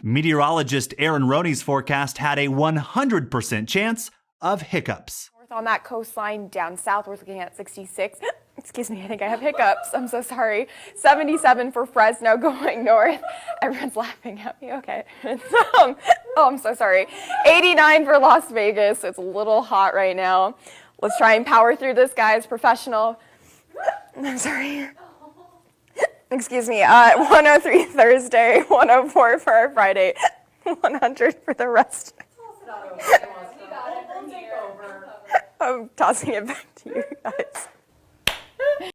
Meteorologist Aaron Roney's forecast had a 100% chance of hiccups. North on that coastline, down south, we're looking at 66. Excuse me, I think I have hiccups. I'm so sorry. 77 for Fresno going north. Everyone's laughing at me. Okay. Oh, I'm so sorry. 89 for Las Vegas. It's a little hot right now. Let's try and power through this, guys. Professional. I'm sorry. Excuse me. 103 Thursday, 104 for our Friday, 100 for the rest. I'm tossing it back to you guys.